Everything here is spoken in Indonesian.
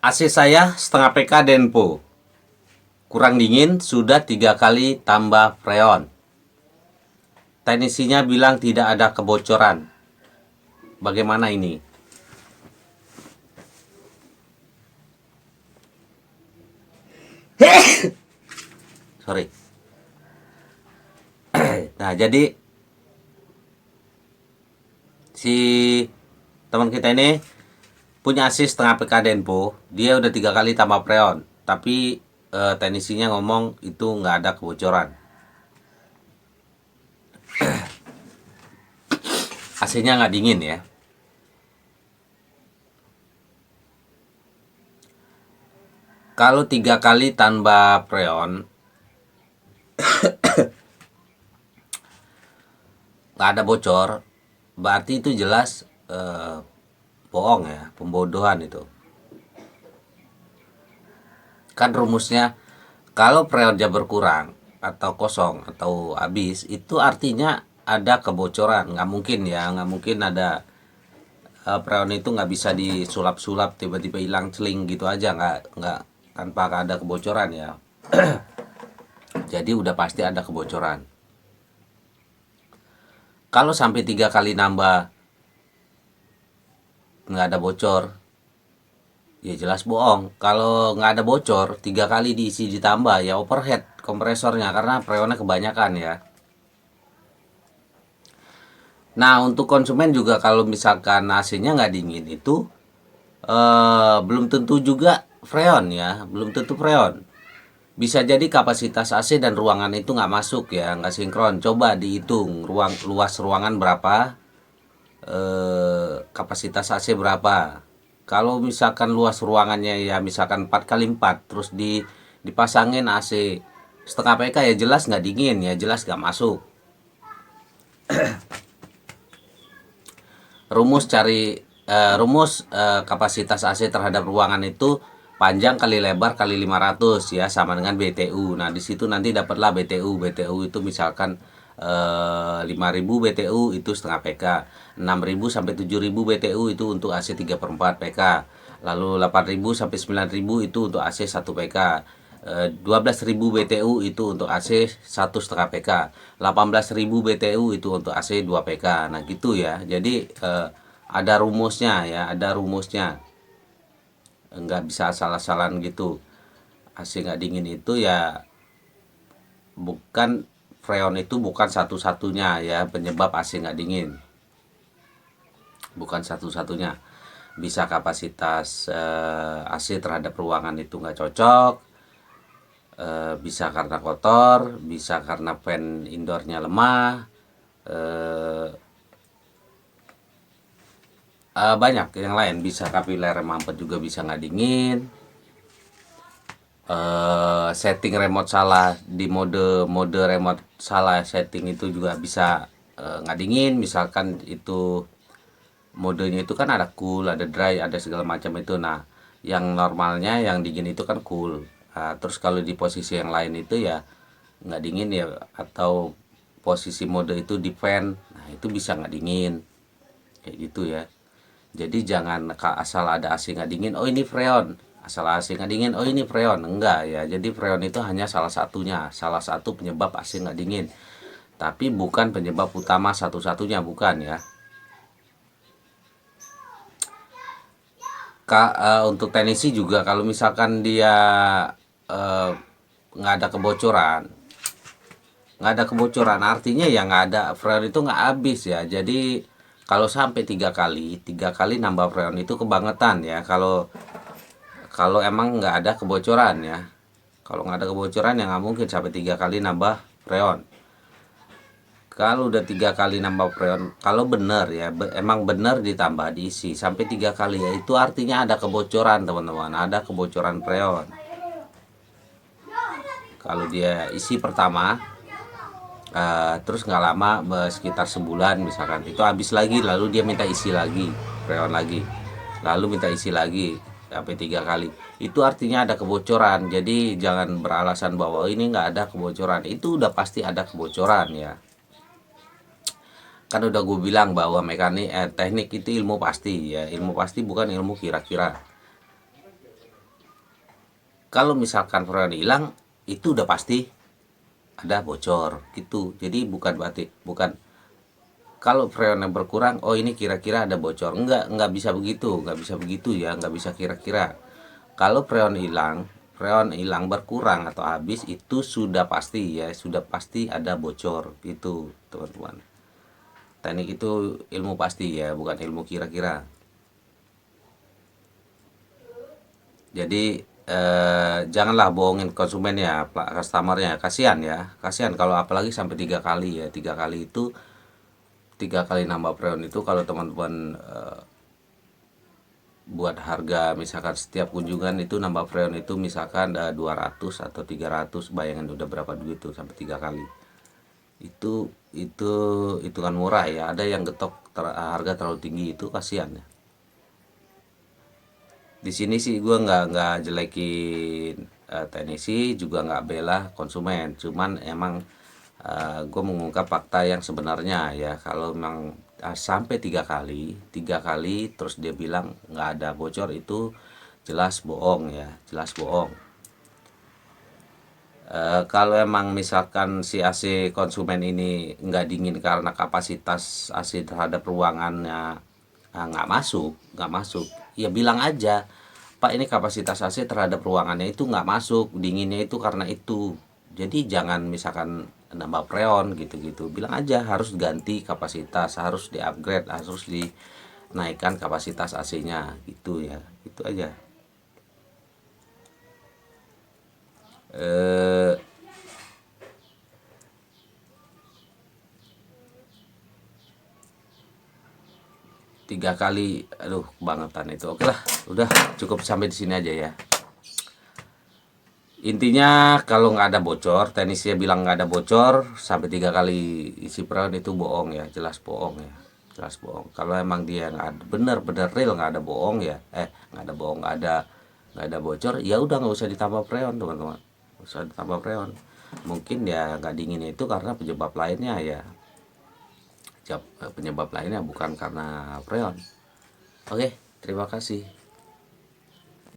AC saya setengah PK Denpo. Kurang dingin, sudah 3 kali tambah freon. Teknisinya bilang tidak ada kebocoran. Bagaimana ini? Sorry. Nah, jadi si teman kita ini punya AC setengah PK Denpo. Dia udah 3 kali tambah freon. Tapi teknisinya ngomong itu nggak ada kebocoran. AC-nya nggak dingin ya. Kalau 3 kali tambah freon nggak ada bocor, berarti itu jelas bohong ya, pembodohan itu. Kan rumusnya kalau freonnya berkurang atau kosong atau habis itu artinya ada kebocoran. Nggak mungkin ya, nggak mungkin ada freon itu nggak bisa disulap-sulap tiba-tiba hilang celing gitu aja, nggak tanpa ada kebocoran ya. Jadi udah pasti ada kebocoran. Kalau sampai 3 kali nambah nggak ada bocor, ya jelas bohong. Kalau nggak ada bocor 3 kali diisi ditambah ya overhead kompresornya karena freonnya kebanyakan ya. Nah, untuk konsumen juga kalau misalkan AC-nya nggak dingin itu belum tentu juga freon ya, belum tentu freon. Bisa jadi kapasitas AC dan ruangan itu nggak masuk ya, nggak sinkron. Coba dihitung luas ruangan berapa, kapasitas AC berapa. Kalau misalkan luas ruangannya ya misalkan 4 kali 4 terus dipasangin AC setengah PK ya jelas nggak dingin ya, jelas nggak masuk. Rumus kapasitas AC terhadap ruangan itu panjang kali lebar kali 500 ya sama dengan BTU. Nah, di situ nanti dapatlah BTU. BTU itu misalkan 5000 BTU itu setengah PK. 6000 sampai 7000 BTU itu untuk AC 3/4 PK. Lalu 8000 sampai 9000 itu untuk AC 1 PK. 12.000 BTU itu untuk AC 1,5 PK, 18.000 BTU itu untuk AC 2 PK. Nah gitu ya, jadi ada rumusnya ya, ada rumusnya, nggak bisa asal-asalan gitu. AC nggak dingin itu ya bukan, freon itu bukan satu-satunya ya penyebab AC nggak dingin, bukan satu-satunya. Bisa kapasitas AC terhadap ruangan itu nggak cocok, bisa karena kotor, bisa karena fan indoornya lemah, banyak yang lain, bisa kapiler mampet juga bisa nggak dingin, setting remote salah di mode remote salah setting itu juga bisa nggak dingin. Misalkan itu modenya itu kan ada cool, ada dry, ada segala macam itu. Nah, yang normalnya yang dingin itu kan cool. Nah, terus kalau di posisi yang lain itu ya nggak dingin ya, atau posisi mode itu di fan, nah itu bisa nggak dingin kayak gitu ya. Jadi jangan asal ada AC nggak dingin, oh ini freon. Asal AC nggak dingin, oh ini freon. Enggak ya. Jadi freon itu hanya salah satunya, salah satu penyebab AC nggak dingin. Tapi bukan penyebab utama satu-satunya, bukan ya. Untuk teknisi juga kalau misalkan dia eh, nggak ada kebocoran, artinya ya nggak ada freon itu nggak habis ya. Jadi kalau sampai 3 kali nambah freon itu kebangetan ya. Kalau kalau emang nggak ada kebocoran ya, kalau nggak ada kebocoran ya nggak mungkin sampai 3 kali nambah freon. Kalau udah 3 kali nambah freon, kalau benar ya, emang benar ditambah diisi sampai 3 kali ya, itu artinya ada kebocoran teman-teman, ada kebocoran freon. Kalau dia isi pertama terus nggak lama, sekitar sebulan misalkan, itu habis lagi, lalu dia minta isi lagi freon lagi, lalu minta isi lagi sampai 3 kali, itu artinya ada kebocoran. Jadi jangan beralasan bahwa ini nggak ada kebocoran, itu udah pasti ada kebocoran ya. Kan udah gue bilang bahwa teknik itu ilmu pasti ya, ilmu pasti bukan ilmu kira-kira. Kalau misalkan freon hilang, itu udah pasti ada bocor gitu. Jadi bukan kalau freonnya berkurang, oh ini kira-kira ada bocor. Enggak bisa begitu, nggak bisa begitu ya, nggak bisa kira-kira. Kalau freon hilang berkurang atau habis, itu sudah pasti ya, sudah pasti ada bocor gitu, teman-teman. Teknik itu ilmu pasti ya, bukan ilmu kira-kira. Jadi janganlah bohongin konsumen ya, customernya. Kasihan ya, kasihan kalau apalagi sampai 3 kali ya. 3 kali itu, 3 kali nambah freon itu, kalau teman-teman buat harga misalkan setiap kunjungan itu nambah freon itu misalkan 200 atau 300, bayangin udah berapa duit tuh sampai 3 kali. Itu hitungan murah ya. Ada yang getok harga terlalu tinggi, itu kasihan ya. Di sini sih gue nggak jelekin teknisi, juga nggak bela konsumen, cuman emang gue mengungkap fakta yang sebenarnya ya. Kalau memang sampai 3 kali, 3 kali terus dia bilang nggak ada bocor, itu jelas bohong ya, jelas bohong. Kalau emang misalkan si AC konsumen ini nggak dingin karena kapasitas AC terhadap ruangannya nggak masuk, ya bilang aja, Pak, ini kapasitas AC terhadap ruangannya itu nggak masuk, dinginnya itu karena itu. Jadi jangan misalkan nambah freon gitu-gitu, bilang aja harus ganti kapasitas, harus di-upgrade, harus dinaikkan kapasitas AC-nya gitu ya, itu aja. eh 3 kali, aduh kebangetan itu. Oke lah, udah cukup sampai di sini aja ya. Intinya kalau nggak ada bocor, teknisnya bilang nggak ada bocor sampai 3 kali isi freon, itu bohong ya, jelas bohong ya, jelas bohong. Kalau emang dia nggak ada, bener-bener real nggak ada bohong ya, nggak ada bohong, nggak ada bocor, ya udah nggak usah ditambah freon, teman-teman, nggak usah ditambah freon. Mungkin ya nggak dinginnya itu karena penyebab lainnya ya, penyebab lainnya bukan karena freon. Oke, terima kasih.